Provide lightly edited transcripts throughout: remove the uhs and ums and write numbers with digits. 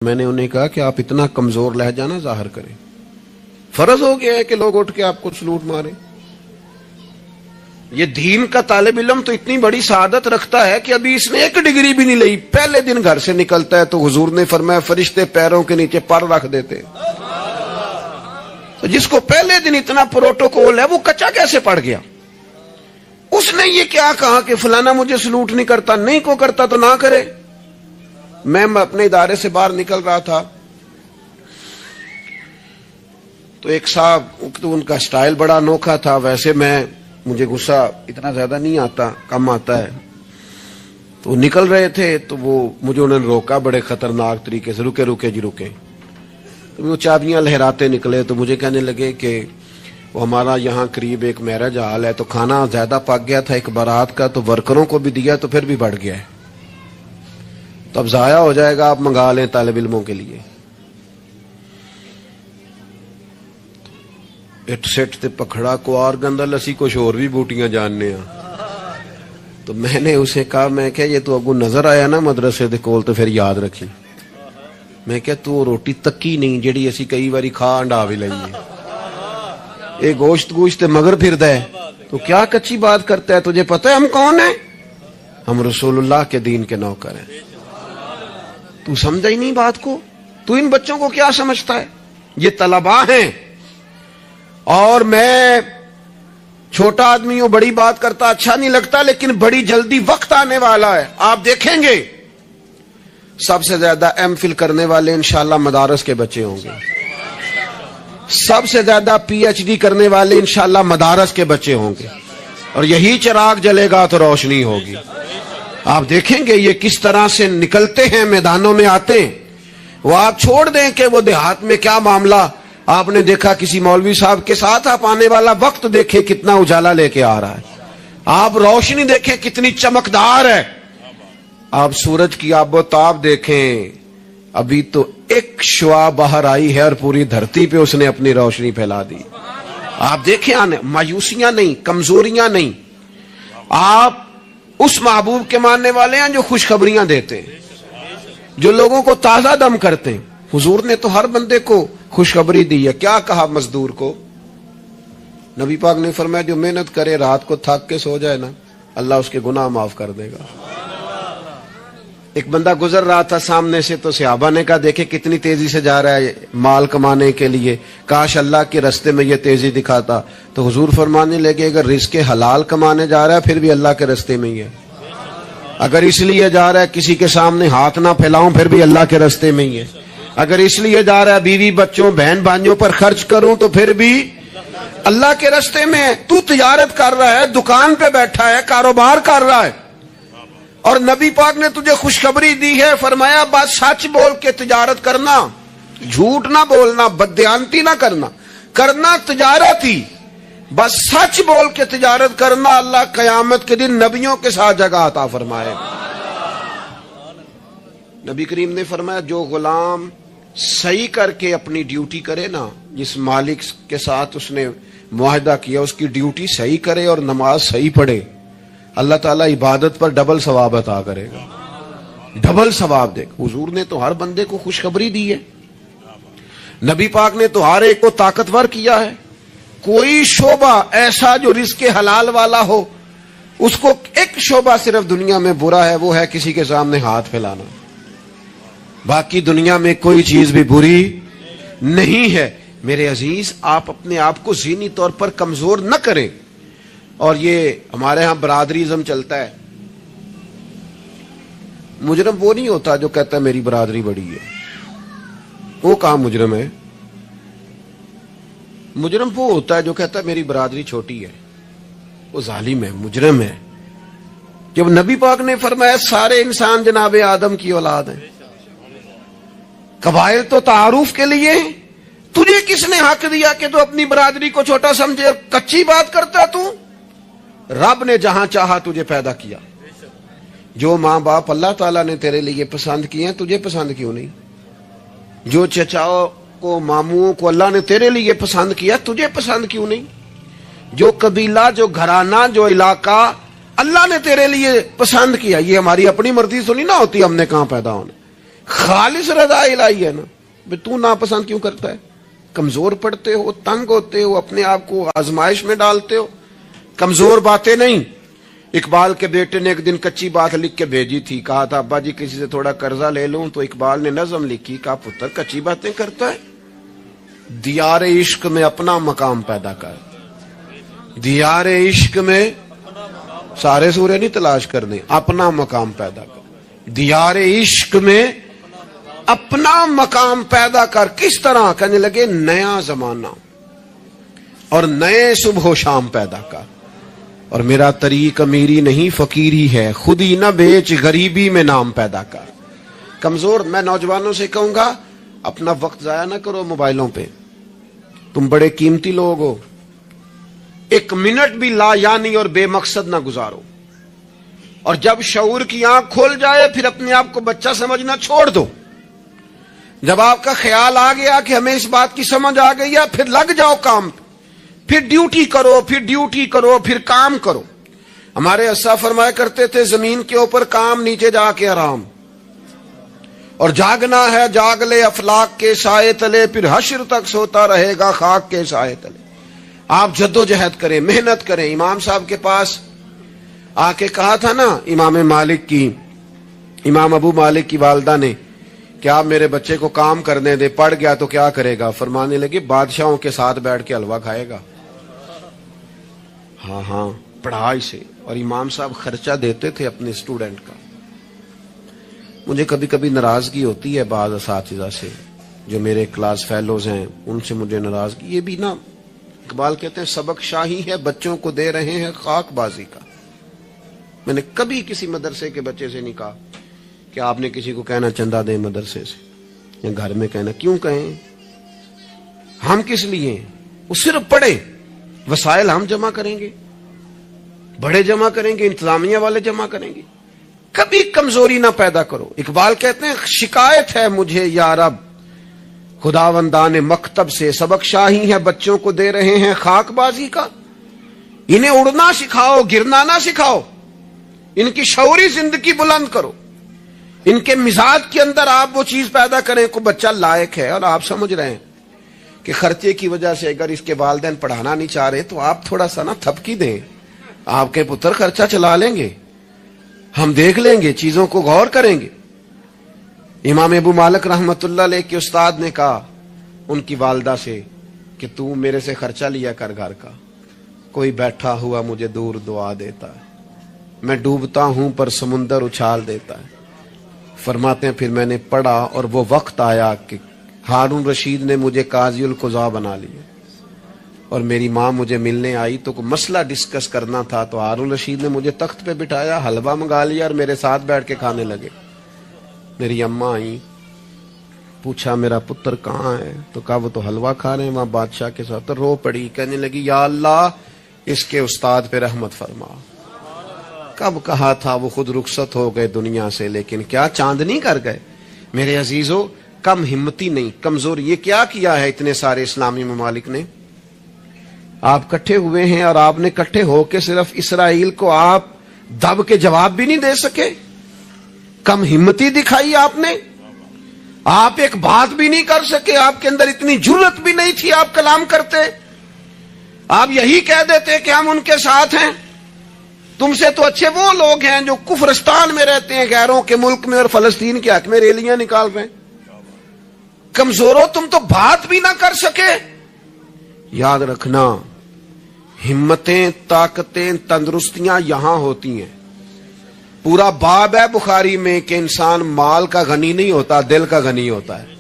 میں نے انہیں کہا کہ آپ اتنا کمزور لہجہ نہ ظاہر کریں، فرض ہو گیا ہے کہ لوگ اٹھ کے آپ کو سلوٹ ماریں۔ یہ دین کا طالب علم تو اتنی بڑی سعادت رکھتا ہے کہ ابھی اس نے ایک ڈگری بھی نہیں لئی، پہلے دن گھر سے نکلتا ہے تو حضور نے فرمایا فرشتے پیروں کے نیچے پر رکھ دیتے۔ تو جس کو پہلے دن اتنا پروٹوکول ہے وہ کچا کیسے پڑ گیا؟ اس نے یہ کیا کہا کہ فلانا مجھے سلوٹ نہیں کرتا، نہیں کو کرتا تو نہ کرے۔ میں اپنے ادارے سے باہر نکل رہا تھا تو ایک صاحب، تو ان کا سٹائل بڑا انوکھا تھا، ویسے مجھے غصہ اتنا زیادہ نہیں آتا، کم آتا ہے، تو نکل رہے تھے تو مجھے انہوں نے روکا بڑے خطرناک طریقے سے، رکے رکے جی رکے۔ تو وہ چابیاں لہراتے نکلے تو مجھے کہنے لگے کہ وہ ہمارا یہاں قریب ایک میرج ہال ہے تو کھانا زیادہ پک گیا تھا ایک بارات کا، تو ورکروں کو بھی دیا تو پھر بھی بڑھ گیا ہے، تو اب ضائع ہو جائے گا، آپ منگا لیں طالب علموں کے لیے۔ اٹ سٹ تے پکھڑا کوار گندل اسی کچھ اور بھی بوٹیاں جاننے ہیں۔ تو میں نے اسے کہا، میں کہ یہ تو اگو نظر آیا نا مدرسے دے کول تو پھر یاد رکھی۔ میں کہ تو روٹی تکی نہیں جیڑی اسی کئی باری کھا انڈا بھی لئیے، اے گوشت مگر پھردا ہے تو کیا کچی بات کرتا ہے؟ تجھے پتہ ہے ہم کون ہیں؟ ہم رسول اللہ کے دین کے نوکر ہیں۔ تو سمجھا ہی نہیں بات کو؟ تو ان بچوں کو کیا سمجھتا ہے؟ یہ طلباء ہیں، اور میں چھوٹا آدمی ہوں، بڑی بات کرتا اچھا نہیں لگتا، لیکن بڑی جلدی وقت آنے والا ہے، آپ دیکھیں گے سب سے زیادہ ایم فل کرنے والے انشاءاللہ مدارس کے بچے ہوں گے، سب سے زیادہ پی ایچ ڈی کرنے والے انشاءاللہ مدارس کے بچے ہوں گے، اور یہی چراغ جلے گا تو روشنی ہوگی۔ آپ دیکھیں گے یہ کس طرح سے نکلتے ہیں، میدانوں میں آتے ہیں۔ وہ آپ چھوڑ دیں کہ وہ دیہات میں کیا معاملہ، آپ نے دیکھا کسی مولوی صاحب کے ساتھ آپ آنے والا وقت دیکھیں کتنا اجالا لے کے آ رہا ہے، آپ روشنی دیکھیں کتنی چمکدار ہے، آپ سورج کی آب و تاب دیکھیں، ابھی تو ایک شعاع باہر آئی ہے اور پوری دھرتی پہ اس نے اپنی روشنی پھیلا دی۔ آپ دیکھیں، مایوسیاں نہیں، کمزوریاں نہیں، آپ اس محبوب کے ماننے والے ہیں جو خوشخبریاں دیتے ہیں، جو لوگوں کو تازہ دم کرتے ہیں۔ حضور نے تو ہر بندے کو خوشخبری دی ہے۔ کیا کہا مزدور کو؟ نبی پاک نے فرمایا جو محنت کرے رات کو تھک کے سو جائے نا، اللہ اس کے گناہ معاف کر دے گا۔ ایک بندہ گزر رہا تھا سامنے سے تو صحابہ نے کہا دیکھے کتنی تیزی سے جا رہا ہے مال کمانے کے لیے، کاش اللہ کے رستے میں یہ تیزی دکھاتا۔ تو حضور فرمانے لگے اگر رزق حلال کمانے جا رہا ہے پھر بھی اللہ کے رستے میں ہی ہے، اگر اس لیے جا رہا ہے کسی کے سامنے ہاتھ نہ پھیلاؤں پھر بھی اللہ کے رستے میں ہی ہے، اگر اس لیے جا رہا ہے بیوی بچوں بہن بھائیوں پر خرچ کروں تو پھر بھی اللہ کے رستے میں ہے۔ تو تجارت کر رہا ہے، دکان پہ بیٹھا ہے، کاروبار کر رہا ہے، اور نبی پاک نے تجھے خوشخبری دی ہے، فرمایا بات سچ بول کے تجارت کرنا، جھوٹ نہ بولنا، بددیانتی نہ کرنا تجارت ہی، بس سچ بول کے تجارت کرنا، اللہ قیامت کے دن نبیوں کے ساتھ جگہ عطا فرمائے۔ نبی کریم نے فرمایا جو غلام صحیح کر کے اپنی ڈیوٹی کرے نا، جس مالک کے ساتھ اس نے معاہدہ کیا اس کی ڈیوٹی صحیح کرے اور نماز صحیح پڑھے، اللہ تعالیٰ عبادت پر ڈبل ثواب عطا کرے گا، ڈبل ثواب دے گا۔ حضور نے تو ہر بندے کو خوشخبری دی ہے، نبی پاک نے تو ہر ایک کو طاقتور کیا ہے۔ کوئی شعبہ ایسا جو رزق حلال والا ہو، اس کو ایک شعبہ صرف دنیا میں برا ہے، وہ ہے کسی کے سامنے ہاتھ پھیلانا، باقی دنیا میں کوئی چیز بھی بری نہیں ہے۔ میرے عزیز، آپ اپنے آپ کو ذہنی طور پر کمزور نہ کریں۔ اور یہ ہمارے ہاں برادریزم چلتا ہے، مجرم وہ نہیں ہوتا جو کہتا ہے میری برادری بڑی ہے، وہ کہاں مجرم ہے؟ مجرم وہ ہوتا ہے جو کہتا ہے میری برادری چھوٹی ہے، وہ ظالم ہے، مجرم ہے۔ جب نبی پاک نے فرمایا سارے انسان جناب آدم کی اولاد ہیں، قبائل تو تعارف کے لیے ہیں، تجھے کس نے حق دیا کہ تو اپنی برادری کو چھوٹا سمجھے؟ کچی بات کرتا تو؟ رب نے جہاں چاہا تجھے پیدا کیا، جو ماں باپ اللہ تعالیٰ نے تیرے لیے پسند کیے ہیں تجھے پسند کیوں نہیں؟ جو چچاؤں کو ماموں کو اللہ نے تیرے لیے پسند کیا تجھے پسند کیوں نہیں؟ جو قبیلہ، جو گھرانہ، جو علاقہ اللہ نے تیرے لیے پسند کیا، یہ ہماری اپنی مرضی سنی نہ ہوتی، ہم نے کہاں پیدا ہونا۔ خالص رضا الہی ہے نا. تو ناپسند کیوں کرتا ہے؟ کمزور پڑتے ہو, تنگ ہوتے ہو, اپنے آپ کو آزمائش میں ڈالتے ہو. کمزور باتیں نہیں. اقبال کے بیٹے نے ایک دن کچی بات لکھ کے بھیجی تھی, کہا تھا ابا جی کسی سے تھوڑا قرضہ لے لوں, تو اقبال نے نظم لکھی, کہا پتر کچی باتیں کرتا ہے, دیار عشق میں اپنا مقام پیدا کر. دیار عشق میں سارے سورے نہیں تلاش کرنے, اپنا مقام پیدا کر. دیار عشق میں اپنا مقام پیدا کر. کس طرح؟ کہنے لگے نیا زمانہ اور نئے صبح و شام پیدا کر. اور میرا طریق امیری نہیں فقیری ہے, خود ہی نہ بیچ غریبی میں نام پیدا کر. کمزور, میں نوجوانوں سے کہوں گا اپنا وقت ضائع نہ کرو موبائلوں پہ, تم بڑے قیمتی لوگ ہو. ایک منٹ بھی لا یعنی اور بے مقصد نہ گزارو. اور جب شعور کی آنکھ کھول جائے پھر اپنے آپ کو بچہ سمجھنا چھوڑ دو. جب آپ کا خیال آ گیا کہ ہمیں اس بات کی سمجھ آ گئی ہے, پھر لگ جاؤ کام پہ, پھر ڈیوٹی کرو, پھر ڈیوٹی کرو, پھر کام کرو. ہمارے اسا فرمایا کرتے تھے زمین کے اوپر کام, نیچے جا کے آرام. اور جاگنا ہے جاگ لے افلاک کے سائے تلے, پھر حشر تک سوتا رہے گا خاک کے سائے تلے. آپ جدوجہد کریں, محنت کریں. امام صاحب کے پاس آ کے کہا تھا نا امام ابو مالک کی والدہ نے کہ آپ میرے بچے کو کام کرنے دے, پڑھ گیا تو کیا کرے گا؟ فرمانے لگے بادشاہوں کے ساتھ بیٹھ کے حلوہ کھائے گا. ہاں پڑھائی سے. اور امام صاحب خرچہ دیتے تھے اپنے اسٹوڈنٹ کا. مجھے کبھی کبھی ناراضگی ہوتی ہے بعض اساتذہ سے جو میرے کلاس فیلوز ہیں, ان سے مجھے ناراضگی. یہ بھی نا اقبال کہتے ہیں سبق شاہی ہے بچوں کو دے رہے ہیں خاک بازی کا. میں نے کبھی کسی مدرسے کے بچے سے نہیں کہا کہ آپ نے کسی کو کہنا چندہ دیں مدرسے سے, یا گھر میں کہنا. کیوں کہیں؟ ہم کس لیے؟ وہ صرف پڑھے, وسائل ہم جمع کریں گے, بڑے جمع کریں گے, انتظامیہ والے جمع کریں گے. کبھی کمزوری نہ پیدا کرو. اقبال کہتے ہیں شکایت ہے مجھے یا رب خداوندان مکتب سے, سبق شاہی ہے بچوں کو دے رہے ہیں خاک بازی کا. انہیں اڑنا سکھاؤ, گرنا نہ سکھاؤ. ان کی شعوری زندگی بلند کرو. ان کے مزاج کے اندر آپ وہ چیز پیدا کریں کو بچہ لائق ہے. اور آپ سمجھ رہے ہیں کہ خرچے کی وجہ سے اگر اس کے والدین پڑھانا نہیں چاہ رہے تو آپ تھوڑا سا نا تھپکی دیں. آپ کے پتر خرچہ چلا لیں گے, ہم دیکھ لیں گے, چیزوں کو غور کریں گے. امام ابو مالک رحمت اللہ علیہ کے استاد نے کہا ان کی والدہ سے کہ تو میرے سے خرچہ لیا کر گھر کا. کوئی بیٹھا ہوا مجھے دور دعا دیتا ہے, میں ڈوبتا ہوں پر سمندر اچھال دیتا ہے. فرماتے ہیں پھر میں نے پڑھا اور وہ وقت آیا کہ ہارون رشید نے مجھے قاضی القضاء بنا لیا, اور میری ماں مجھے ملنے آئی تو کوئی مسئلہ ڈسکس کرنا تھا, تو ہارون رشید نے مجھے تخت پہ بٹھایا, حلوہ منگا لیا اور میرے ساتھ بیٹھ کے کھانے لگے. میری اماں آئی, پوچھا میرا پتر کہاں ہے, تو کہا وہ تو حلوہ کھا رہے ہیں وہاں بادشاہ کے ساتھ. تو رو پڑی, کہنے لگی یا اللہ اس کے استاد پہ رحمت فرما. کب کہا تھا وہ خود رخصت ہو گئے دنیا سے, لیکن کیا چاندنی کر گئے. میرے عزیزو کم ہمتی نہیں, کمزور. یہ کیا کیا ہے اتنے سارے اسلامی ممالک نے؟ آپ کٹھے ہوئے ہیں اور آپ نے کٹھے ہو کے صرف اسرائیل کو آپ دب کے جواب بھی نہیں دے سکے. کم ہمتی دکھائی آپ نے. آپ ایک بات بھی نہیں کر سکے, آپ کے اندر اتنی جرأت بھی نہیں تھی آپ کلام کرتے. آپ یہی کہہ دیتے کہ ہم ان کے ساتھ ہیں. تم سے تو اچھے وہ لوگ ہیں جو کفرستان میں رہتے ہیں, غیروں کے ملک میں, اور فلسطین کے حق میں ریلیاں نکال رہے ہیں. کمزوروں تم تو بات بھی نہ کر سکے. یاد رکھنا ہمتیں, طاقتیں, تندرستیاں یہاں ہوتی ہیں. پورا باب ہے بخاری میں کہ انسان مال کا غنی نہیں ہوتا, دل کا غنی ہوتا ہے.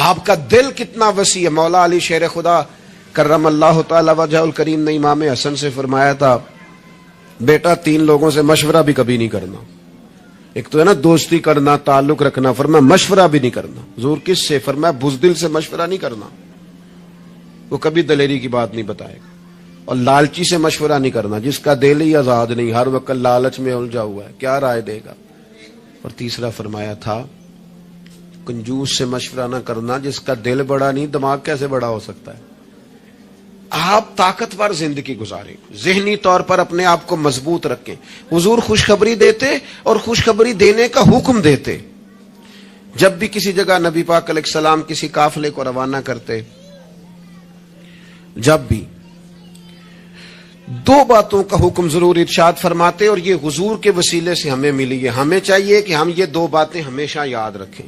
آپ کا دل کتنا وسیع ہے. مولا علی شیر خدا کرم اللہ تعالی وجہ الکریم نے امام حسن سے فرمایا تھا بیٹا 3 لوگوں سے مشورہ بھی کبھی نہیں کرنا. ایک تو ہے نا دوستی کرنا, تعلق رکھنا, فرمایا مشورہ بھی نہیں کرنا. حضور کس سے؟ فرمایا بزدل سے مشورہ نہیں کرنا, وہ کبھی دلیری کی بات نہیں بتائے گا. اور لالچی سے مشورہ نہیں کرنا, جس کا دل ہی آزاد نہیں, ہر وقت لالچ میں الجھا ہوا ہے, کیا رائے دے گا. اور تیسرا فرمایا تھا کنجوس سے مشورہ نہ کرنا, جس کا دل بڑا نہیں دماغ کیسے بڑا ہو سکتا ہے. آپ طاقتور زندگی گزاریں, ذہنی طور پر اپنے آپ کو مضبوط رکھیں. حضور خوشخبری دیتے اور خوشخبری دینے کا حکم دیتے. جب بھی کسی جگہ نبی پاک علیہ السلام کسی قافلے کو روانہ کرتے، جب بھی دو باتوں کا حکم ضرور ارشاد فرماتے، اور یہ حضور کے وسیلے سے ہمیں ملی ہے. ہمیں چاہیے کہ ہم یہ دو باتیں ہمیشہ یاد رکھیں.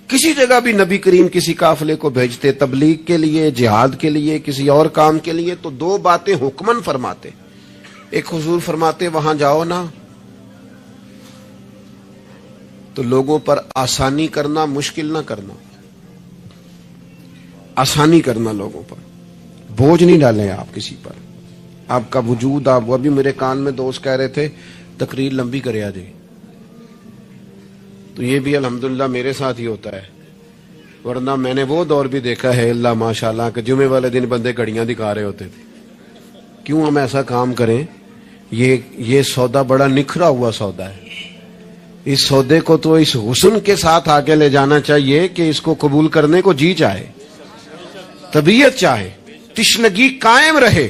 کسی جگہ بھی نبی کریم کسی قافلے کو بھیجتے تبلیغ کے لیے، جہاد کے لیے، کسی اور کام کے لیے، تو دو باتیں حکمن فرماتے. ایک حضور فرماتے وہاں جاؤ نا تو لوگوں پر آسانی کرنا، مشکل نہ کرنا. آسانی کرنا لوگوں پر، بوجھ نہیں ڈالیں آپ کسی پر. آپ کا وجود، آپ وہ بھی میرے کان میں دوست کہہ رہے تھے تقریر لمبی کرے آ جائے، تو یہ بھی الحمدللہ میرے ساتھ ہی ہوتا ہے. ورنہ میں نے وہ دور بھی دیکھا ہے اللہ ماشاءاللہ کہ جمعے والے دن بندے گھڑیاں دکھا رہے ہوتے تھے. کیوں ہم ایسا کام کریں؟ یہ سودا بڑا نکھرا ہوا سودا ہے. اس سودے کو تو اس حسن کے ساتھ آگے لے جانا چاہیے کہ اس کو قبول کرنے کو جی چاہے، طبیعت چاہے، تشنگی قائم رہے.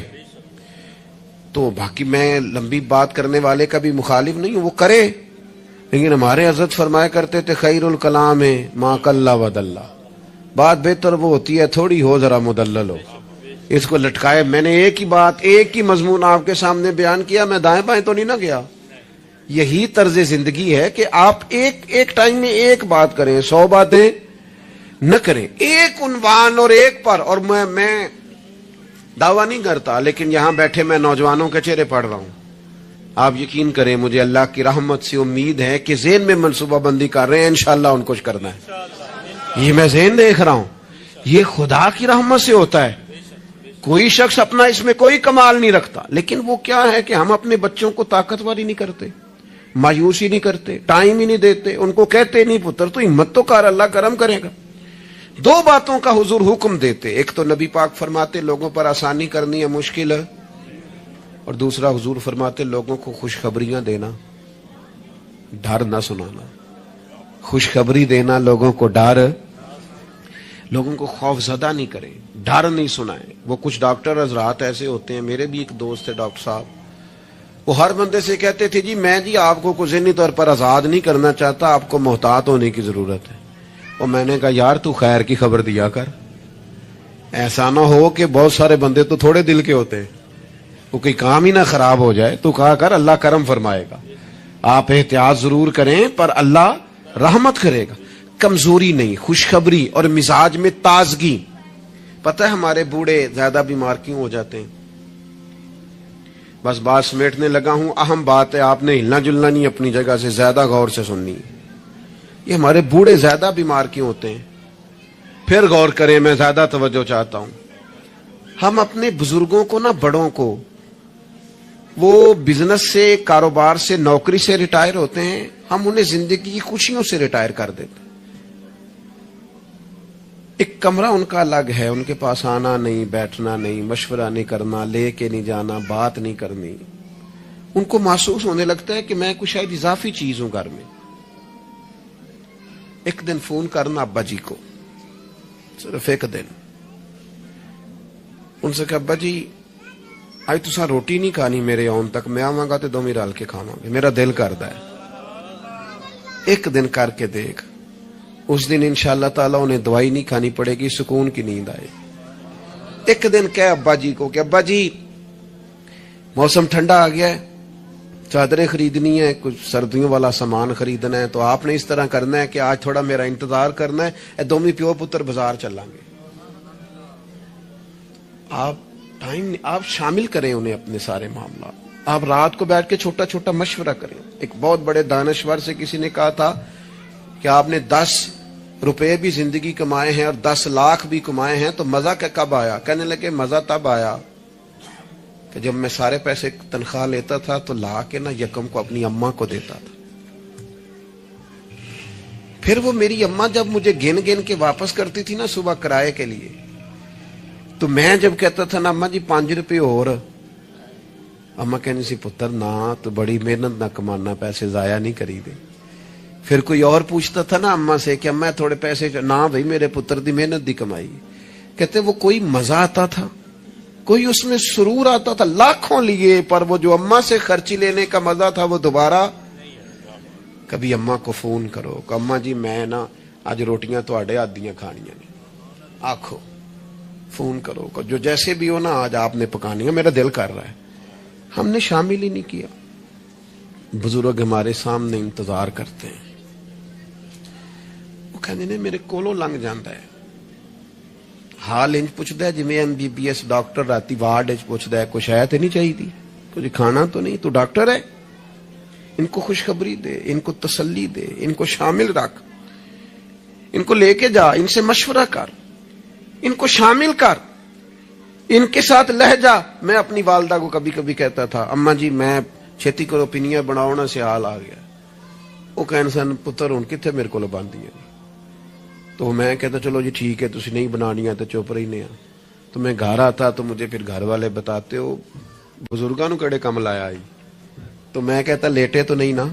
تو باقی میں لمبی بات کرنے والے کا بھی مخالف نہیں ہوں، وہ کرے، لیکن ہمارے حضرت فرمایا کرتے تھے خیر الکلام ما قل ودل. بات بہتر وہ ہوتی ہے تھوڑی ہو ذرا مدلل ہو. اس کو لٹکائے. میں نے ایک ہی بات، ایک ہی مضمون آپ کے سامنے بیان کیا، میں دائیں بائیں تو نہیں نہ گیا. یہی طرز زندگی ہے کہ آپ ایک ٹائم میں ایک بات کریں، 100 باتیں نہ کریں. ایک عنوان اور ایک پر. اور میں دعویٰ نہیں کرتا، لیکن یہاں بیٹھے میں نوجوانوں کے چہرے پڑھ رہا ہوں. آپ یقین کریں مجھے اللہ کی رحمت سے امید ہے کہ ذہن میں منصوبہ بندی کر رہے ہیں، انشاءاللہ ان کو کرنا ہے. یہ میں ذہن دیکھ رہا ہوں، یہ خدا کی رحمت سے ہوتا ہے. کوئی شخص اپنا اس میں کوئی کمال نہیں رکھتا، لیکن وہ کیا ہے کہ ہم اپنے بچوں کو طاقتور ہی نہیں کرتے، مایوسی نہیں کرتے، ٹائم ہی نہیں دیتے. ان کو کہتے نہیں پتر تو ہمت تو کر، اللہ کرم کرے گا. دو باتوں کا حضور حکم دیتے. ایک تو نبی پاک فرماتے لوگوں پر آسانی کرنی ہے، مشکل ہے. اور دوسرا حضور فرماتے لوگوں کو خوشخبریاں دینا، ڈر نہ سنانا. خوشخبری دینا لوگوں کو، ڈر، لوگوں کو خوف زدہ نہیں کریں، ڈر نہیں سنائیں. وہ کچھ ڈاکٹر حضرات ایسے ہوتے ہیں، میرے بھی ایک دوست تھے ڈاکٹر صاحب، وہ ہر بندے سے کہتے تھے جی میں جی آپ کو ذہنی طور پر آزاد نہیں کرنا چاہتا، آپ کو محتاط ہونے کی ضرورت ہے. اور میں نے کہا یار تو خیر کی خبر دیا کر، ایسا نہ ہو کہ بہت سارے بندے تو تھوڑے دل کے ہوتے ہیں، وہ کوئی کام ہی نہ خراب ہو جائے. تو کہا کر اللہ کرم فرمائے گا. آپ احتیاط ضرور کریں پر اللہ رحمت کرے گا. کمزوری نہیں، خوشخبری اور مزاج میں تازگی. پتہ ہے ہمارے بوڑھے زیادہ بیمار کیوں ہو جاتے ہیں؟ بس بات سمیٹنے لگا ہوں. اہم بات ہے، آپ نے ہلنا جلنا نہیں، اپنی جگہ سے زیادہ غور سے سننی ہے. یہ ہمارے بوڑھے زیادہ بیمار کیوں ہوتے ہیں؟ پھر غور کریں، میں زیادہ توجہ چاہتا ہوں. ہم اپنے بزرگوں کو نا، بڑوں کو، وہ بزنس سے، کاروبار سے، نوکری سے ریٹائر ہوتے ہیں، ہم انہیں زندگی کی خوشیوں سے ریٹائر کر دیتے. ایک کمرہ ان کا الگ ہے، ان کے پاس آنا نہیں، بیٹھنا نہیں، مشورہ نہیں کرنا، لے کے نہیں جانا، بات نہیں کرنی. ان کو محسوس ہونے لگتا ہے کہ میں کوئی شاید اضافی چیز ہوں گھر میں. ایک دن فون کرنا ابا جی کو، صرف ایک دن، ان سے کہ ابا جی آج تساں روٹی نہیں کھانی میرے آن تک، میں آواں گا تو دومی رل کے کھاواں گے، میرا دل کردا ہے. ایک دن کر کے دیکھ، اس دن انشاءاللہ تعالیٰ انہیں دوائی نہیں کھانی پڑے گی، سکون کی نیند آئے. ایک دن کہے ابا جی کو کہ ابا جی موسم ٹھنڈا آ گیا ہے، چادریں خریدنی ہے، کچھ سردیوں والا سامان خریدنا ہے، تو آپ نے اس طرح کرنا ہے کہ آج تھوڑا میرا انتظار کرنا ہے، اے دومی پیو پتر بازار چلیں گے. آپ شامل کریں انہیں اپنے سارے معاملات. آپ رات کو بیٹھ کے چھوٹا چھوٹا مشورہ کریں. ایک بہت بڑے دانشور سے کسی نے کہا تھا کہ آپ نے 10 روپے بھی زندگی کمائے ہیں اور 10 لاکھ بھی کمائے ہیں، تو مزہ کب آیا؟ کہنے لگے مزہ تب آیا کہ جب میں سارے پیسے تنخواہ لیتا تھا تو لا کے نا یکم کو اپنی اماں کو دیتا تھا. پھر وہ میری اماں جب مجھے گن گن کے واپس کرتی تھی نا صبح کرائے کے لیے، تو میں جب کہتا تھا نا اماں جی 5 روپے اور، اماں کہنی سی پتر نہ تو بڑی محنت نہ کمانا، پیسے ضائع نہیں کری دے. پھر کوئی اور پوچھتا تھا نا اماں سے کہ اماں تھوڑے پیسے، نہ بھائی میرے پتر دی محنت دی کمائی. کہتے وہ کوئی مزہ آتا تھا، کوئی اس میں سرور آتا تھا. لاکھوں لیے پر وہ جو اماں سے خرچی لینے کا مزہ تھا وہ دوبارہ کبھی اماں کو فون کرو کہ اماں جی میں نا آج روٹیاں تواڈے ہاتھ دیاں کھانیاں نے، آکھو فون کرو کہ جو جیسے بھی ہو نا آج آپ نے پکانی ہے، میرا دل کر رہا ہے. ہم نے شامل ہی نہیں کیا. بزرگ ہمارے سامنے انتظار کرتے ہیں، وہ کہندے نے میرے کولوں لنگ جاندا ہے، حال انج پوچھدا ہے جویں MBBS ڈاکٹر راتی وارڈ وچ پوچھدا ہے کچھ ہے تے نہیں چاہیے، کچھ کھانا تو نہیں، تو ڈاکٹر ہے. ان کو خوشخبری دے، ان کو تسلی دے، ان کو شامل رکھ، ان کو لے کے جا، ان سے مشورہ کر، ان کو شامل کر، ان کے ساتھ لہجہ. میں اپنی والدہ کو کبھی کبھی کہتا تھا اماں جی میں چھیتی کرو پنیاں بناؤ نا سیال آ گیا. وہ کہن سن پتر ہن کتھے میرے کو باندھی ہے. تو میں کہتا چلو جی ٹھیک ہے تسی نہیں بنانی ہے تو چپ رہنے ہیں. تو میں گھر آتا تو مجھے پھر گھر والے بتاتے ہو بزرگاں نو کڑے کم لایا آئی. تو میں کہتا لیٹے تو نہیں نا،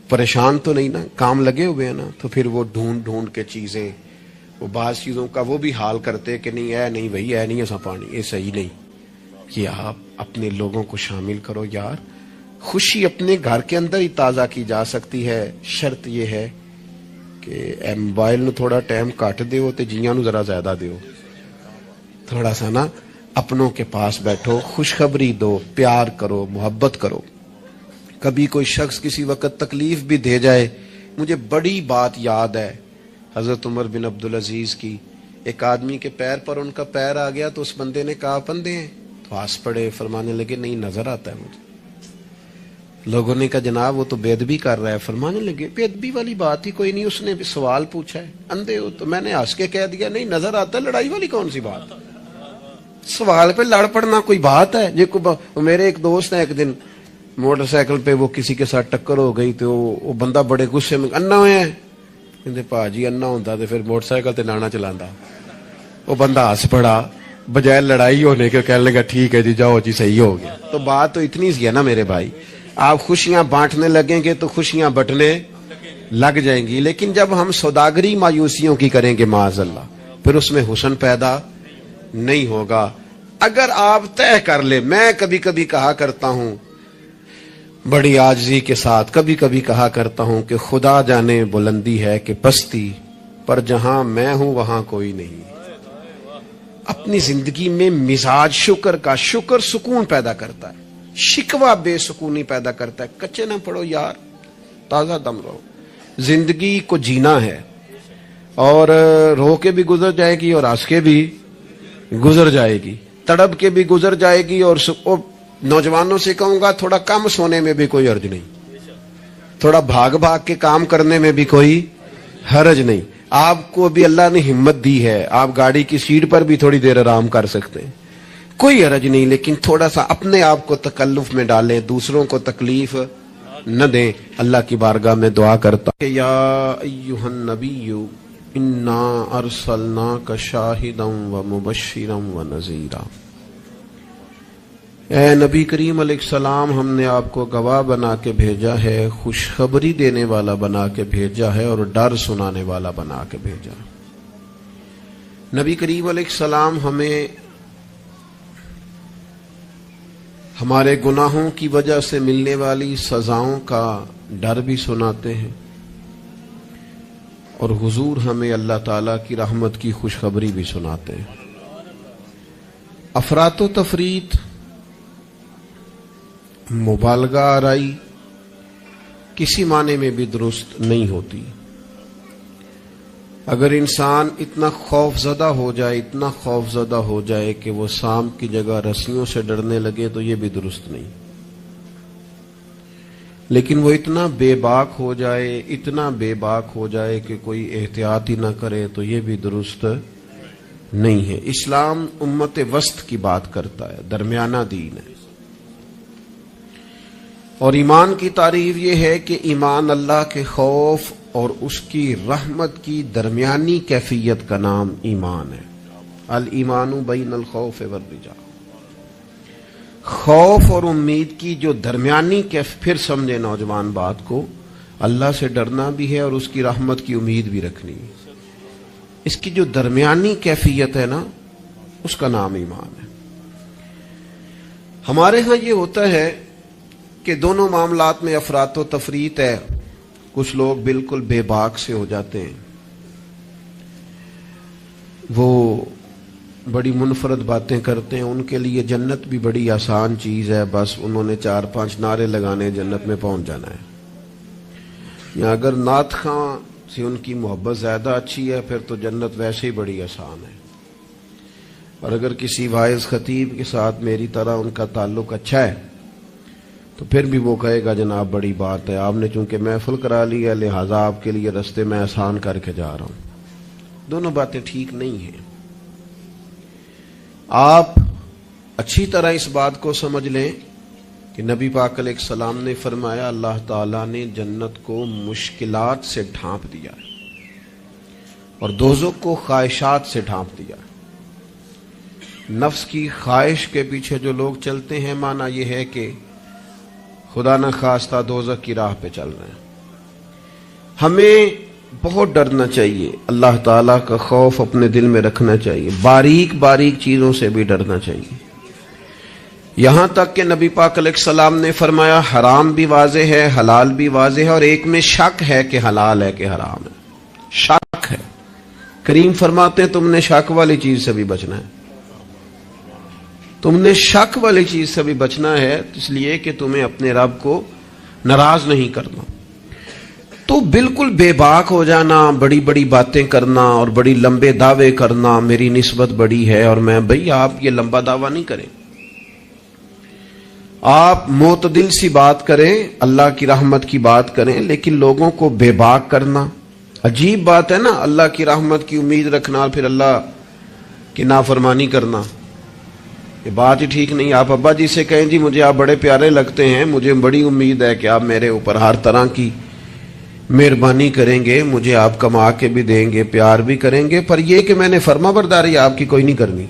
پریشان تو نہیں نا، کام لگے ہوئے ہیں نا. تو پھر وہ ڈھونڈ ڈھونڈ کے چیزیں، وہ بعض چیزوں کا وہ بھی حال کرتے کہ نہیں اے نہیں بھائی اے نہیں ایسا پانی، یہ صحیح نہیں. کہ آپ اپنے لوگوں کو شامل کرو یار. خوشی اپنے گھر کے اندر ہی تازہ کی جا سکتی ہے. شرط یہ ہے کہ اے موبائل نو تھوڑا ٹائم کٹ دیو تے جیاں نو ذرا زیادہ دیو. تھوڑا سا نا اپنوں کے پاس بیٹھو، خوشخبری دو، پیار کرو، محبت کرو. کبھی کوئی شخص کسی وقت تکلیف بھی دے جائے. مجھے بڑی بات یاد ہے حضرت عمر بن عبدالعزیز کی. ایک آدمی کے پیر پر ان کا پیر آ گیا تو اس بندے نے کہا پندے ہیں، تو ہنس پڑے، فرمانے لگے نہیں نظر آتا ہے مجھے. لوگوں نے کہا جناب وہ تو بے ادبی کر رہا ہے. فرمانے لگے بے ادبی والی بات ہی کوئی نہیں، اس نے بھی سوال پوچھا ہے، اندھے ہو؟ تو میں نے ہنس کے کہہ دیا نہیں نظر آتا ہے، لڑائی والی کون سی بات؟ سوال پہ لڑ پڑنا کوئی بات ہے؟ میرے ایک دوست ہیں، ایک دن موٹر سائیکل پہ وہ کسی کے ساتھ ٹکر ہو گئی تو وہ بندہ بڑے غصے میں انا ہوئے ہیں. کہتے پا جی انا ہوتا تو پھر موٹر سائیکل تے نانا چلانا. وہ بندہ ہنس پڑا، بجائے لڑائی ہونے کے کہنے لگا ٹھیک ہے جی جاؤ جی صحیح ہو گیا. تو بات تو اتنی سی ہے نا میرے بھائی، آپ خوشیاں بانٹنے لگیں گے تو خوشیاں بٹنے لگ جائیں گی. لیکن جب ہم سوداگری مایوسیوں کی کریں گے معاذ اللہ، پھر اس میں حسن پیدا نہیں ہوگا. اگر آپ طے کر لیں، میں کبھی کبھی کہا کرتا ہوں بڑی عاجزی کے ساتھ، کبھی کبھی کہا کرتا ہوں کہ خدا جانے بلندی ہے کہ پستی، پر جہاں میں ہوں وہاں کوئی نہیں. اپنی زندگی میں مزاج شکر کا، شکر سکون پیدا کرتا ہے، شکوہ بے سکونی پیدا کرتا ہے. کچے نہ پڑو یار، تازہ دم رہو. زندگی کو جینا ہے، اور رو کے بھی گزر جائے گی اور ہنس کے بھی گزر جائے گی، تڑپ کے بھی گزر جائے گی. اور نوجوانوں سے کہوں گا تھوڑا کم سونے میں بھی کوئی حرج نہیں، تھوڑا بھاگ بھاگ کے کام کرنے میں بھی کوئی حرج نہیں. آپ کو بھی اللہ نے ہمت دی ہے، آپ گاڑی کی سیٹ پر بھی تھوڑی دیر آرام کر سکتے ہیں، کوئی حرج نہیں. لیکن تھوڑا سا اپنے آپ کو تکلف میں ڈالیں، دوسروں کو تکلیف نہ دیں. اللہ کی بارگاہ میں دعا کرتا کہ یا ایھا النبی انا ارسلناک شاہدا ومبشرا ونذیرا. اے نبی کریم علیہ السلام، ہم نے آپ کو گواہ بنا کے بھیجا ہے، خوشخبری دینے والا بنا کے بھیجا ہے، اور ڈر سنانے والا بنا کے بھیجا. نبی کریم علیہ السلام ہمیں ہمارے گناہوں کی وجہ سے ملنے والی سزاؤں کا ڈر بھی سناتے ہیں، اور حضور ہمیں اللہ تعالیٰ کی رحمت کی خوشخبری بھی سناتے ہیں. افراط و تفریط، مبالغہ آرائی کسی معنی میں بھی درست نہیں ہوتی. اگر انسان اتنا خوف زدہ ہو جائے، اتنا خوف زدہ ہو جائے کہ وہ سانپ کی جگہ رسیوں سے ڈرنے لگے تو یہ بھی درست نہیں. لیکن وہ اتنا بے باک ہو جائے، اتنا بے باک ہو جائے کہ کوئی احتیاط ہی نہ کرے تو یہ بھی درست نہیں ہے. اسلام امت وسط کی بات کرتا ہے، درمیانہ دین ہے. اور ایمان کی تعریف یہ ہے کہ ایمان اللہ کے خوف اور اس کی رحمت کی درمیانی کیفیت کا نام ایمان ہے. الایمان بین الخوف والرجاء، خوف اور امید کی جو درمیانی پھر سمجھے نوجوان بات کو، اللہ سے ڈرنا بھی ہے اور اس کی رحمت کی امید بھی رکھنی ہے. اس کی جو درمیانی کیفیت ہے نا، اس کا نام ایمان ہے. ہمارے ہاں یہ ہوتا ہے کہ دونوں معاملات میں افراط و تفریط ہے. کچھ لوگ بالکل بے باک سے ہو جاتے ہیں، وہ بڑی منفرد باتیں کرتے ہیں، ان کے لیے جنت بھی بڑی آسان چیز ہے، بس انہوں نے 4-5 نعرے لگانے جنت میں پہنچ جانا ہے. یا اگر نعت خواں سے ان کی محبت زیادہ اچھی ہے پھر تو جنت ویسے ہی بڑی آسان ہے. اور اگر کسی واعظ خطیب کے ساتھ میری طرح ان کا تعلق اچھا ہے تو پھر بھی وہ کہے گا جناب بڑی بات ہے، آپ نے چونکہ محفل کرا لی ہے لہٰذا آپ کے لیے رستے میں آسان کر کے جا رہا ہوں. دونوں باتیں ٹھیک نہیں ہیں. آپ اچھی طرح اس بات کو سمجھ لیں کہ نبی پاک علیہ السلام نے فرمایا اللہ تعالیٰ نے جنت کو مشکلات سے ڈھانپ دیا اور دوزخ کو خواہشات سے ڈھانپ دیا. نفس کی خواہش کے پیچھے جو لوگ چلتے ہیں معنی یہ ہے کہ خدا نہ خواستہ دوزخ کی راہ پہ چل رہے ہیں. ہمیں بہت ڈرنا چاہیے، اللہ تعالیٰ کا خوف اپنے دل میں رکھنا چاہیے، باریک باریک چیزوں سے بھی ڈرنا چاہیے. یہاں تک کہ نبی پاک علیہ السلام نے فرمایا حرام بھی واضح ہے حلال بھی واضح ہے اور ایک میں شک ہے کہ حلال ہے کہ حرام ہے. شک ہے. کریم فرماتے ہیں تم نے شک والی چیز سے بھی بچنا ہے، تم نے شک والی چیز سے بھی بچنا ہے اس لیے کہ تمہیں اپنے رب کو ناراض نہیں کرنا. تو بالکل بے باک ہو جانا، بڑی بڑی باتیں کرنا اور بڑی لمبے دعوے کرنا میری نسبت بڑی ہے اور میں، بھئی آپ یہ لمبا دعویٰ نہیں کریں، آپ معتدل سی بات کریں، اللہ کی رحمت کی بات کریں، لیکن لوگوں کو بے باک کرنا عجیب بات ہے نا. اللہ کی رحمت کی امید رکھنا اور پھر اللہ کی نافرمانی کرنا، یہ بات ہی ٹھیک نہیں. آپ ابا جی سے کہیں جی مجھے آپ بڑے پیارے لگتے ہیں، مجھے بڑی امید ہے کہ آپ میرے اوپر ہر طرح کی مہربانی کریں گے، مجھے آپ کما کے بھی دیں گے، پیار بھی کریں گے، پر یہ کہ میں نے فرما برداری آپ کی کوئی نہیں کرنی.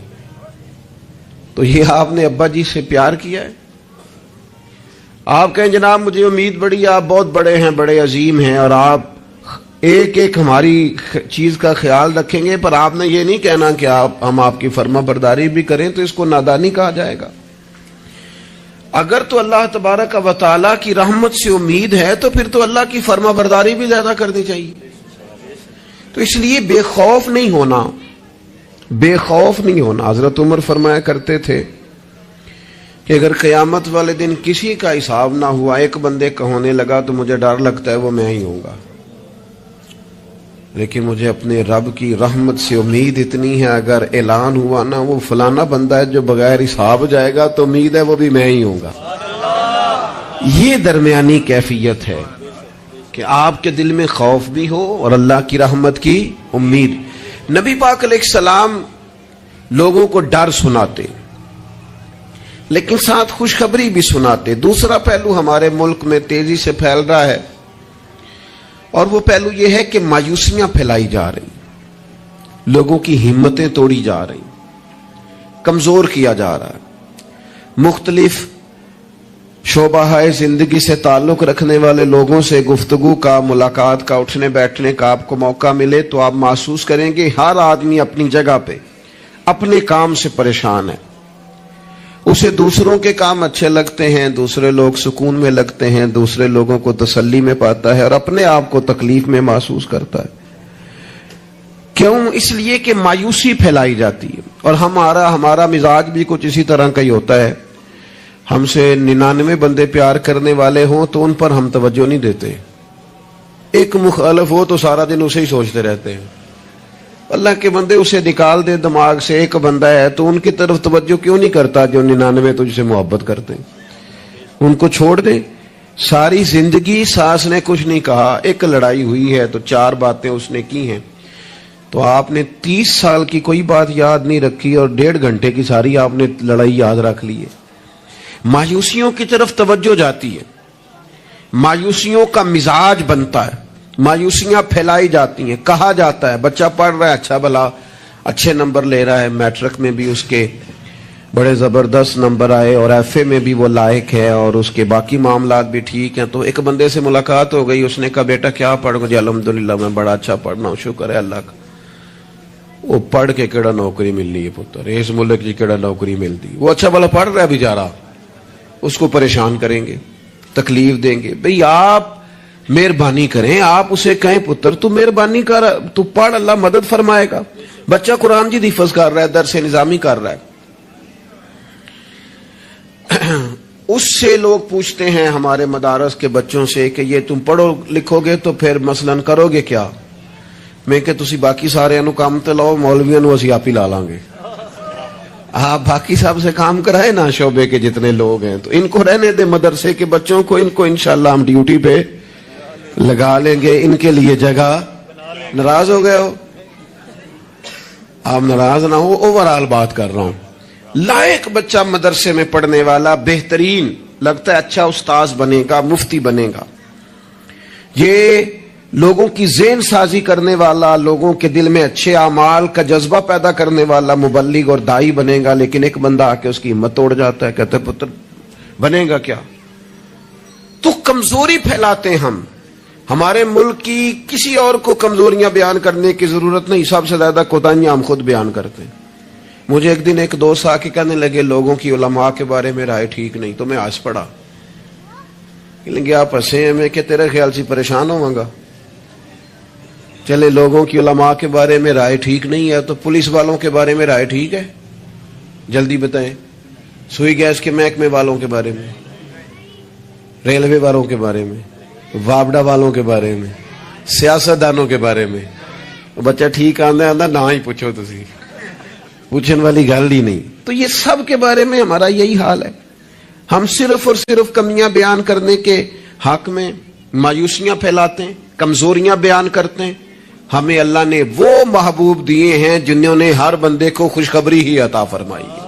تو یہ آپ نے ابا جی سے پیار کیا ہے؟ آپ کہیں جناب مجھے امید بڑی، آپ بہت بڑے ہیں، بڑے عظیم ہیں اور آپ ایک ایک ہماری چیز کا خیال رکھیں گے، پر آپ نے یہ نہیں کہنا کہ ہم آپ کی فرما برداری بھی کریں، تو اس کو نادانی کہا جائے گا. اگر تو اللہ تبارک و تعالیٰ کی رحمت سے امید ہے تو پھر تو اللہ کی فرما برداری بھی زیادہ کرنی چاہیے. تو اس لیے بے خوف نہیں ہونا، بے خوف نہیں ہونا. حضرت عمر فرمایا کرتے تھے کہ اگر قیامت والے دن کسی کا حساب نہ ہوا، ایک بندے کا ہونے لگا تو مجھے ڈر لگتا ہے وہ میں ہی ہوں گا، لیکن مجھے اپنے رب کی رحمت سے امید اتنی ہے اگر اعلان ہوا نا وہ فلانا بندہ ہے جو بغیر حساب جائے گا تو امید ہے وہ بھی میں ہی ہوں گا. یہ درمیانی کیفیت ہے کہ آپ کے دل میں خوف بھی ہو اور اللہ کی رحمت کی امید. نبی پاک علیہ السلام لوگوں کو ڈر سناتے لیکن ساتھ خوشخبری بھی سناتے. دوسرا پہلو ہمارے ملک میں تیزی سے پھیل رہا ہے اور وہ پہلو یہ ہے کہ مایوسیاں پھیلائی جا رہی، لوگوں کی ہمتیں توڑی جا رہی، کمزور کیا جا رہا ہے. مختلف شعبہ زندگی سے تعلق رکھنے والے لوگوں سے گفتگو کا، ملاقات کا، اٹھنے بیٹھنے کا آپ کو موقع ملے تو آپ محسوس کریں گے ہر آدمی اپنی جگہ پہ اپنے کام سے پریشان ہے. اسے دوسروں کے کام اچھے لگتے ہیں، دوسرے لوگ سکون میں لگتے ہیں، دوسرے لوگوں کو تسلی میں پاتا ہے اور اپنے آپ کو تکلیف میں محسوس کرتا ہے. کیوں؟ اس لیے کہ مایوسی پھیلائی جاتی ہے. اور ہمارا مزاج بھی کچھ اسی طرح کا ہی ہوتا ہے. ہم سے 99 بندے پیار کرنے والے ہوں تو ان پر ہم توجہ نہیں دیتے، ایک مخالف ہو تو سارا دن اسے ہی سوچتے رہتے ہیں. اللہ کے بندے اسے نکال دے دماغ سے، ایک بندہ ہے تو ان کی طرف توجہ کیوں نہیں کرتا جو 99 تجھ سے محبت کرتے ہیں، ان کو چھوڑ دیں. ساری زندگی ساس نے کچھ نہیں کہا، ایک لڑائی ہوئی ہے تو 4 باتیں اس نے کی ہیں، تو آپ نے 30 سال کی کوئی بات یاد نہیں رکھی اور 1.5 گھنٹے کی ساری آپ نے لڑائی یاد رکھ لی ہے. مایوسیوں کی طرف توجہ جاتی ہے، مایوسیوں کا مزاج بنتا ہے، مایوسیاں پھیلائی جاتی ہیں. کہا جاتا ہے بچہ پڑھ رہا ہے، اچھا بھلا اچھے نمبر لے رہا ہے، میٹرک میں بھی اس کے بڑے زبردست نمبر آئے اور ایف اے میں بھی وہ لائق ہے اور اس کے باقی معاملات بھی ٹھیک ہیں. تو ایک بندے سے ملاقات ہو گئی، اس نے کہا بیٹا کیا پڑھ گا؟ جی الحمدللہ میں بڑا اچھا پڑھنا ہوں، شکر ہے اللہ کا. وہ پڑھ کے کیڑا نوکری مل رہی ہے پتر، اس ملک کی کیڑا نوکری ملتی. وہ اچھا بھلا پڑھ رہا ہے بیچارہ، اس کو پریشان کریں گے. تکلیف دیں گے. بھئی آپ مہربانی کریں, آپ اسے کہیں پتر تو مہربانی کر, تو پڑھ, اللہ مدد فرمائے گا. بچہ قرآن جی حفظ کر رہا ہے, درس نظامی کر رہا ہے, اس سے لوگ پوچھتے ہیں ہمارے مدارس کے بچوں سے کہ یہ تم پڑھو لکھو گے تو پھر مثلاً کرو گے کیا؟ میں کہ تسی باقی سارے انو کام تے لاؤ, مولویاں نو اسی آپ ہی لا لیں گے. آپ باقی صاحب سے کام کرائے نا, شعبے کے جتنے لوگ ہیں, تو ان کو رہنے دے مدرسے کے بچوں کو, ان کو انشاءاللہ ہم ڈیوٹی پہ لگا لیں گے, ان کے لیے جگہ. ناراض ہو گئے ہو؟ آپ ناراض نہ ہو, اوورال بات کر رہا ہوں. لائق بچہ مدرسے میں پڑھنے والا, بہترین لگتا ہے, اچھا استاذ بنے گا, مفتی بنے گا, یہ لوگوں کی ذہن سازی کرنے والا, لوگوں کے دل میں اچھے اعمال کا جذبہ پیدا کرنے والا مبلغ اور داعی بنے گا. لیکن ایک بندہ آ کے اس کی ہمت توڑ جاتا ہے, کہتے ہیں پتر بنے گا کیا؟ تو کمزوری پھیلاتے ہیں ہم. ہمارے ملک کی کسی اور کو کمزوریاں بیان کرنے کی ضرورت نہیں, سب سے زیادہ کوتاہیاں ہم خود بیان کرتے ہیں. مجھے ایک دن ایک دوست آ کے کہنے لگے لوگوں کی علماء کے بارے میں رائے ٹھیک نہیں, تو میں ہنس پڑا. کہ آپ ہنسے ہیں, میں کہ تیرے خیال سے پریشان ہوں گا. چلے لوگوں کی علماء کے بارے میں رائے ٹھیک نہیں ہے, تو پولیس والوں کے بارے میں رائے ٹھیک ہے؟ جلدی بتائیں. سوئی گیس کے محکمے والوں کے بارے میں, ریلوے والوں کے بارے میں, وابڈا والوں کے بارے میں, سیاستدانوں کے بارے میں. بچہ ٹھیک آندا نہ ہی پوچھو, تسی پوچھنے والی گل ہی نہیں. تو یہ سب کے بارے میں ہمارا یہی حال ہے. ہم صرف اور صرف کمیاں بیان کرنے کے حق میں مایوسیاں پھیلاتے ہیں, کمزوریاں بیان کرتے ہیں. ہمیں اللہ نے وہ محبوب دیے ہیں جنہوں نے ہر بندے کو خوشخبری ہی عطا فرمائی ہے.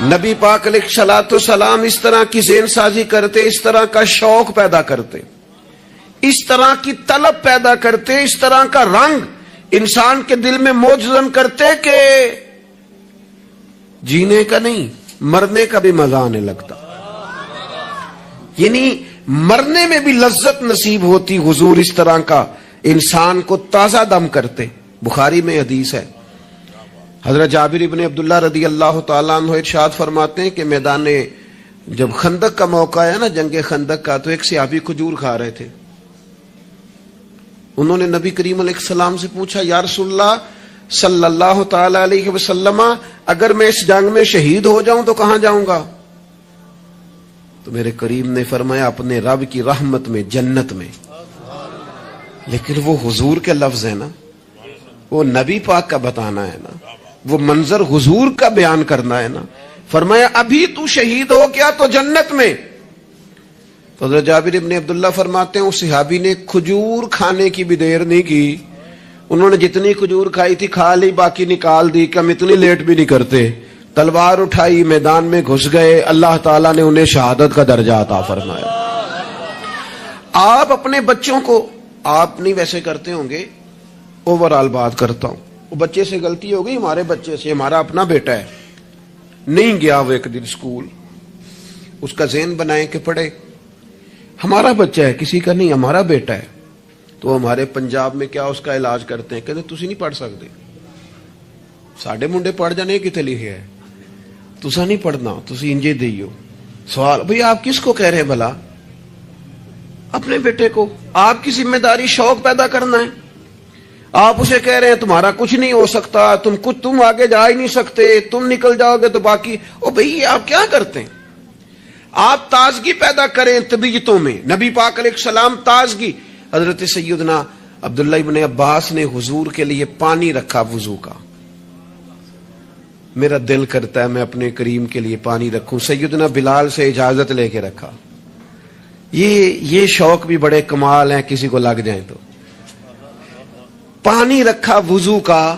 نبی پاک علیہ الصلوۃ والسلام اس طرح کی ذہن سازی کرتے, اس طرح کا شوق پیدا کرتے, اس طرح کی طلب پیدا کرتے, اس طرح کا رنگ انسان کے دل میں موجزن کرتے کہ جینے کا نہیں مرنے کا بھی مزہ آنے لگتا. یعنی مرنے میں بھی لذت نصیب ہوتی. حضور اس طرح کا انسان کو تازہ دم کرتے. بخاری میں حدیث ہے, حضرت جابر ابن عبداللہ رضی اللہ تعالیٰ عنہ ارشاد فرماتے ہیں کہ میدان جب خندق کا موقع ہے نا, جنگ خندق کا, تو ایک صحابی کھجور کھا رہے تھے. انہوں نے نبی کریم علیہ السلام سے پوچھا, یا رسول اللہ صلی اللہ تعالی علیہ وسلم, اگر میں اس جنگ میں شہید ہو جاؤں تو کہاں جاؤں گا؟ تو میرے کریم نے فرمایا اپنے رب کی رحمت میں, جنت میں. لیکن وہ حضور کے لفظ ہے نا, وہ نبی پاک کا بتانا ہے نا, وہ منظر حضور کا بیان کرنا ہے نا. فرمایا ابھی تو شہید ہو گیا تو جنت میں. تو حضرت جابر ابن عبداللہ فرماتے ہیں اس صحابی نے کھجور کھانے کی بھی دیر نہیں کی, انہوں نے جتنی کھجور کھائی تھی کھا لی, باقی نکال دی کہ ہم اتنی لیٹ بھی نہیں کرتے. تلوار اٹھائی, میدان میں گھس گئے, اللہ تعالیٰ نے انہیں شہادت کا درجہ عطا فرمایا. آپ اپنے بچوں کو, آپ نہیں ویسے کرتے ہوں گے, اوورال بات کرتا ہوں, وہ بچے سے غلطی ہو گئی, ہمارے بچے سے, ہمارا اپنا بیٹا ہے, نہیں گیا وہ ایک دن سکول, اس کا ذہن بنائیں کہ پڑھے. ہمارا بچہ ہے, کسی کا نہیں, ہمارا بیٹا ہے. تو ہمارے پنجاب میں کیا اس کا علاج کرتے ہیں, کہتے تسی نہیں پڑھ سکتے, ساڈے منڈے پڑھ جانے کتے لکھے ہے, تسا نہیں پڑھنا, تسی انجے دیو. سوال, بھئی آپ کس کو کہہ رہے ہیں بھلا؟ اپنے بیٹے کو. آپ کی ذمہ داری شوق پیدا کرنا ہے. آپ اسے کہہ رہے ہیں تمہارا کچھ نہیں ہو سکتا, تم آگے جا ہی نہیں سکتے, تم نکل جاؤ گے تو باقی. او بھئی آپ کیا کرتے ہیں؟ آپ تازگی پیدا کریں طبیعتوں میں. نبی پاک علیہ السلام تازگی. حضرت سیدنا عبداللہ ابن عباس نے حضور کے لیے پانی رکھا وضو کا. میرا دل کرتا ہے میں اپنے کریم کے لیے پانی رکھوں. سیدنا بلال سے اجازت لے کے رکھا. یہ شوق بھی بڑے کمال ہیں, کسی کو لگ جائیں تو. پانی رکھا وضو کا.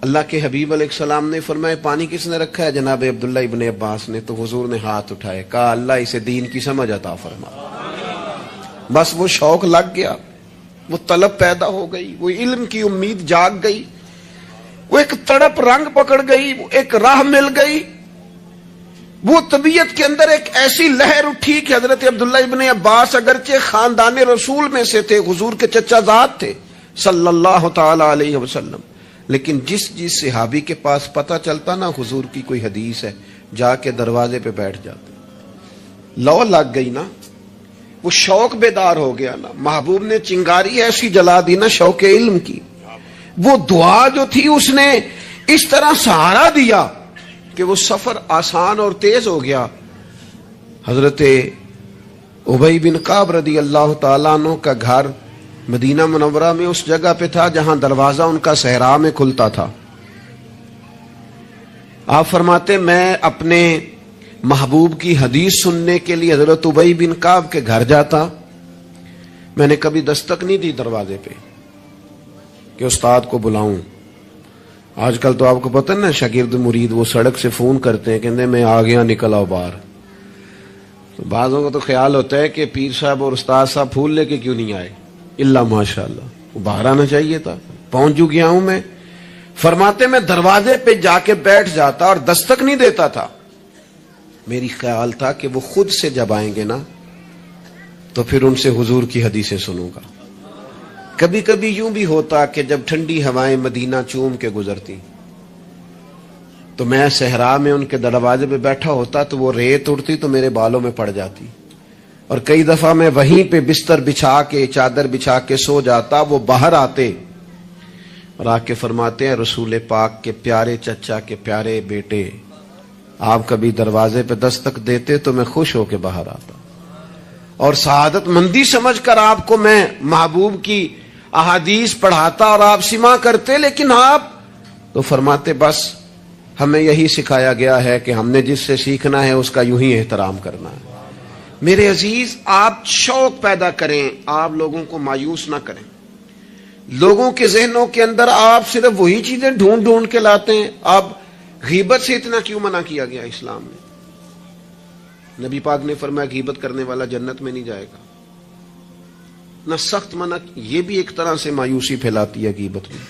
اللہ کے حبیب علیہ السلام نے فرمایا پانی کس نے رکھا ہے؟ جناب عبداللہ ابن عباس نے. تو حضور نے ہاتھ اٹھائے, کہا اللہ اسے دین کی سمجھ عطا فرما. بس وہ شوق لگ گیا, وہ طلب پیدا ہو گئی, وہ علم کی امید جاگ گئی, وہ ایک تڑپ رنگ پکڑ گئی, وہ ایک راہ مل گئی. وہ طبیعت کے اندر ایک ایسی لہر اٹھی کہ حضرت عبداللہ ابن عباس اگرچہ خاندان رسول میں سے تھے, حضور کے چچا زاد تھے صلی اللہ تعالی علیہ وسلم, لیکن جس صحابی کے پاس پتہ چلتا نا حضور کی کوئی حدیث ہے, جا کے دروازے پہ بیٹھ جاتے. لو لگ گئی نا, وہ شوق بیدار ہو گیا نا. محبوب نے چنگاری ایسی جلا دی نا شوق علم کی. وہ دعا جو تھی اس نے اس طرح سہارا دیا کہ وہ سفر آسان اور تیز ہو گیا. حضرت ابی بن کعب رضی اللہ تعالیٰ عنہ کا گھر مدینہ منورہ میں اس جگہ پہ تھا جہاں دروازہ ان کا صحرا میں کھلتا تھا. آپ فرماتے میں اپنے محبوب کی حدیث سننے کے لیے حضرت ابی بن کعب کے گھر جاتا. میں نے کبھی دستک نہیں دی دروازے پہ کہ استاد کو بلاؤں. آج کل تو آپ کو پتہ نا شاگرد مرید وہ سڑک سے فون کرتے ہیں کہتے ہیں میں آ گیا نکل آؤ باہر. تو بعضوں کو تو خیال ہوتا ہے کہ پیر صاحب اور استاد صاحب پھول لے کے کیوں نہیں آئے. اللہ ماشاء اللہ وہ باہر آنا چاہیے تھا. پہنچ گیا ہوں میں. فرماتے میں دروازے پہ جا کے بیٹھ جاتا اور دستک نہیں دیتا تھا. میری خیال تھا کہ وہ خود سے جب آئیں گے نا تو پھر ان سے حضور کی حدیثیں سنوں گا. کبھی کبھی یوں بھی ہوتا کہ جب ٹھنڈی ہوائیں مدینہ چوم کے گزرتی تو میں صحرا میں ان کے دروازے پہ بیٹھا ہوتا تو وہ ریت اڑتی تو میرے بالوں میں پڑ جاتی. اور کئی دفعہ میں وہیں پہ بستر بچھا کے چادر بچھا کے سو جاتا. وہ باہر آتے اور آ کے فرماتے ہیں رسول پاک کے پیارے چچا کے پیارے بیٹے آپ کبھی دروازے پہ دستک دیتے تو میں خوش ہو کے باہر آتا اور سعادت مندی سمجھ کر آپ کو میں محبوب کی احادیث پڑھاتا اور آپ سماع کرتے. لیکن آپ تو فرماتے بس ہمیں یہی سکھایا گیا ہے کہ ہم نے جس سے سیکھنا ہے اس کا یوں ہی احترام کرنا ہے. میرے عزیز آپ شوق پیدا کریں, آپ لوگوں کو مایوس نہ کریں. لوگوں کے ذہنوں کے اندر آپ صرف وہی چیزیں ڈھونڈ ڈھونڈ کے لاتے ہیں. آپ غیبت سے اتنا کیوں منع کیا گیا اسلام میں؟ نبی پاک نے فرمایا غیبت کرنے والا جنت میں نہیں جائے گا. نہ سخت منع. یہ بھی ایک طرح سے مایوسی پھیلاتی ہے غیبت میں.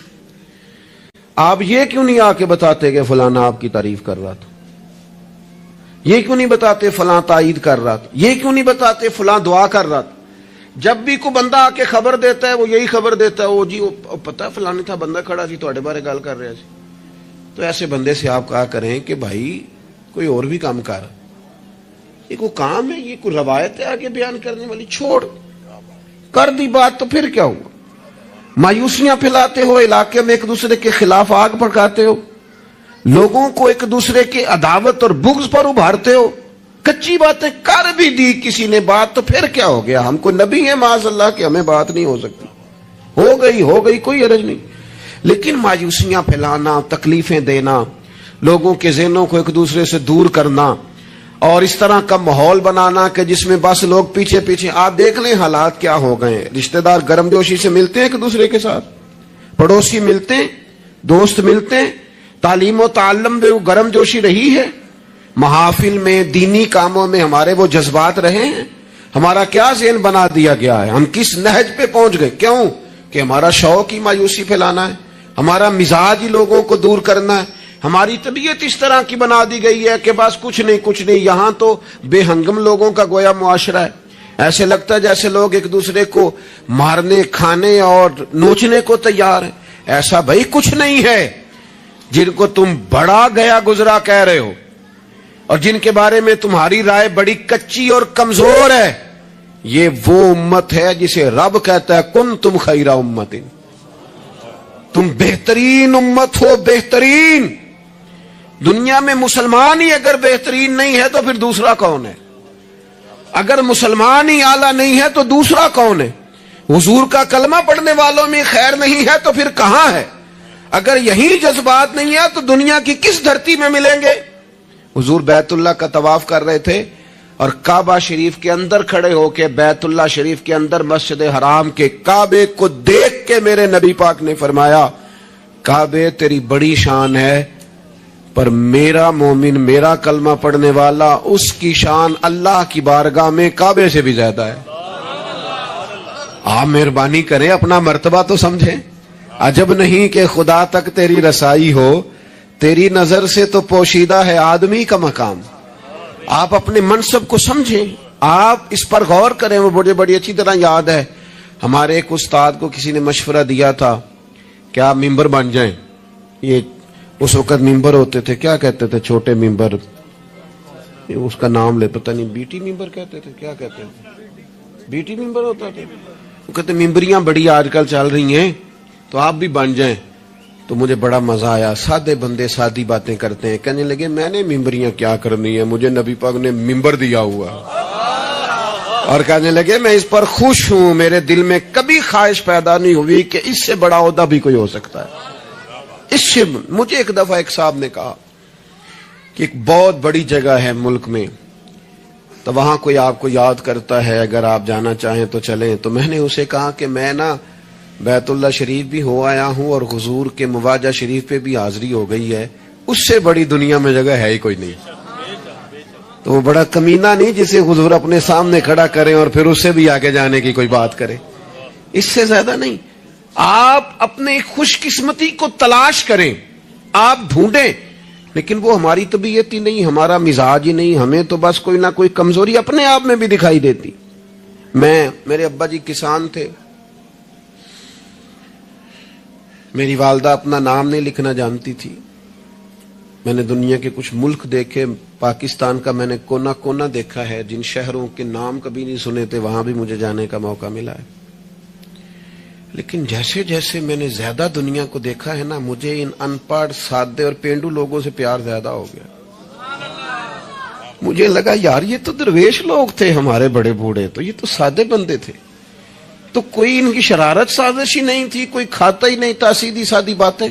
آپ یہ کیوں نہیں آ کے بتاتے کہ فلانا آپ کی تعریف کر رہا تھا؟ یہ کیوں نہیں بتاتے فلاں تائید کر رہا تھا؟ یہ کیوں نہیں بتاتے فلاں دعا کر رہا تھا؟ جب بھی کوئی بندہ آ کے خبر دیتا ہے وہ یہی خبر دیتا ہے وہ جی وہ پتہ فلانے تھا بندہ کھڑا سی تواڈے بارے گل کر رہا سی. تو ایسے بندے سے آپ کہا کریں کہ بھائی کوئی اور بھی کام کر. یہ کوئی کام ہے, یہ کوئی روایت ہے آگے بیان کرنے والی؟ چھوڑ کر دی بات تو پھر کیا ہوا؟ مایوسیاں پھیلاتے ہو, علاقے میں ایک دوسرے کے خلاف آگ بھڑکاتے ہو, لوگوں کو ایک دوسرے کے عداوت اور بغض پر ابھارتے ہو. کچی باتیں کر بھی دی کسی نے بات تو پھر کیا ہو گیا؟ ہم کو نبی ہیں معاذ اللہ کہ ہمیں بات نہیں ہو سکتی. ہو گئی کوئی حرج نہیں. لیکن مایوسیاں پھیلانا, تکلیفیں دینا, لوگوں کے ذہنوں کو ایک دوسرے سے دور کرنا اور اس طرح کا ماحول بنانا کہ جس میں بس لوگ پیچھے پیچھے. آپ دیکھ لیں حالات کیا ہو گئے ہیں. رشتہ دار گرم جوشی سے ملتے ہیں ایک دوسرے کے ساتھ, پڑوسی ملتے ہیں, دوست ملتے ہیں, تعلیم و تعلم میں وہ گرم جوشی رہی ہے, محافل میں دینی کاموں میں ہمارے وہ جذبات رہے ہیں. ہمارا کیا ذہن بنا دیا گیا ہے؟ ہم کس نہج پہ پہنچ گئے؟ کیوں کہ ہمارا شوق ہی مایوسی پھیلانا ہے, ہمارا مزاج ہی لوگوں کو دور کرنا ہے, ہماری طبیعت اس طرح کی بنا دی گئی ہے کہ بس کچھ نہیں. یہاں تو بے ہنگم لوگوں کا گویا معاشرہ ہے. ایسے لگتا ہے جیسے لوگ ایک دوسرے کو مارنے, کھانے اور نوچنے کو تیار ہیں. ایسا بھائی کچھ نہیں ہے. جن کو تم بڑا گیا گزرا کہہ رہے ہو اور جن کے بارے میں تمہاری رائے بڑی کچی اور کمزور ہے, یہ وہ امت ہے جسے رب کہتا ہے کن تم خیر امت, تم بہترین امت ہو. بہترین دنیا میں مسلمان ہی اگر بہترین نہیں ہے تو پھر دوسرا کون ہے؟ اگر مسلمان ہی اعلیٰ نہیں ہے تو دوسرا کون ہے؟ حضور کا کلمہ پڑھنے والوں میں خیر نہیں ہے تو پھر کہاں ہے؟ اگر یہی جذبات نہیں ہے تو دنیا کی کس دھرتی میں ملیں گے؟ حضور بیت اللہ کا طواف کر رہے تھے اور کعبہ شریف کے اندر کھڑے ہو کے بیت اللہ شریف کے اندر مسجد حرام کے کعبے کو دیکھ کے میرے نبی پاک نے فرمایا کعبے تیری بڑی شان ہے پر میرا مومن, میرا کلمہ پڑھنے والا, اس کی شان اللہ کی بارگاہ میں کعبے سے بھی زیادہ ہے. آپ مہربانی کریں اپنا مرتبہ تو سمجھیں. عجب نہیں کہ خدا تک تیری رسائی ہو, تیری نظر سے تو پوشیدہ ہے آدمی کا مقام. آپ اپنے منصب کو سمجھیں, آپ اس پر غور کریں. وہ بڑی اچھی طرح یاد ہے ہمارے ایک استاد کو کسی نے مشورہ دیا تھا کہ آپ ممبر بن جائیں. یہ اس وقت ممبر ہوتے تھے, کیا کہتے تھے, چھوٹے ممبر, اس کا نام لے پتہ نہیں, بیٹی ممبر کہتے تھے, کیا کہتے تھے, بیٹی ممبر ہوتا تھا. وہ کہتے ممبریاں بڑی آج کل چل رہی ہیں تو آپ بھی بن جائیں. تو مجھے بڑا مزہ آیا. سادے بندے سادی باتیں کرتے ہیں. کہنے لگے میں نے ممبریاں کیا کرنی ہے, مجھے نبی پاک نے ممبر دیا ہوا. اور کہنے لگے میں اس پر خوش ہوں, میرے دل میں کبھی خواہش پیدا نہیں ہوئی کہ اس سے بڑا عہدہ بھی کوئی ہو سکتا ہے. اس سے مجھے ایک دفعہ ایک صاحب نے کہا کہ ایک بہت بڑی جگہ ہے ملک میں, تو وہاں کوئی آپ کو یاد کرتا ہے, اگر آپ جانا چاہیں تو چلیں. تو میں نے اسے کہا کہ میں نا بیت اللہ شریف بھی ہو آیا ہوں اور حضور کے مواجہ شریف پہ بھی حاضری ہو گئی ہے, اس سے بڑی دنیا میں جگہ ہے ہی کوئی نہیں. تو وہ بڑا کمینہ نہیں جسے حضور اپنے سامنے کھڑا کریں اور پھر اس سے بھی آگے جانے کی کوئی بات کرے. اس سے زیادہ نہیں. آپ اپنے خوش قسمتی کو تلاش کریں, آپ ڈھونڈیں, لیکن وہ ہماری طبیعت ہی نہیں, ہمارا مزاج ہی نہیں. ہمیں تو بس کوئی نہ کوئی کمزوری اپنے آپ میں بھی دکھائی دیتی. میرے ابا جی کسان تھے, میری والدہ اپنا نام نہیں لکھنا جانتی تھی. میں نے دنیا کے کچھ ملک دیکھے, پاکستان کا میں نے کونا کونا دیکھا ہے, جن شہروں کے نام کبھی نہیں سنے تھے وہاں بھی مجھے جانے کا موقع ملا ہے. لیکن جیسے جیسے میں نے زیادہ دنیا کو دیکھا ہے نا, مجھے ان ان پڑھ سادے اور پینڈو لوگوں سے پیار زیادہ ہو گیا. مجھے لگا یار یہ تو درویش لوگ تھے ہمارے بڑے بوڑھے, تو یہ تو سادے بندے تھے. تو کوئی ان کی شرارت سازش ہی نہیں تھی, کوئی کھاتا ہی نہیں تھا, سیدھی سادی باتیں.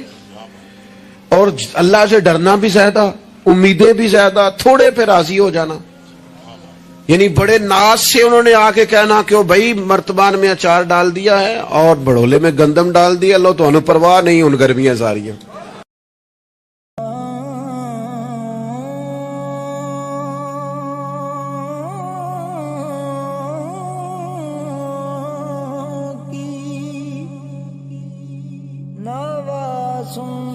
اور اللہ سے ڈرنا بھی زیادہ, امیدیں بھی زیادہ, تھوڑے پہ راضی ہو جانا. یعنی بڑے ناز سے انہوں نے آ کے کہنا کہ بھائی مرتبان میں اچار ڈال دیا ہے اور بڑھولے میں گندم ڈال دیا, لو تو انہیں پرواہ نہیں, ان گرمیاں ساری ہیں. نواسوں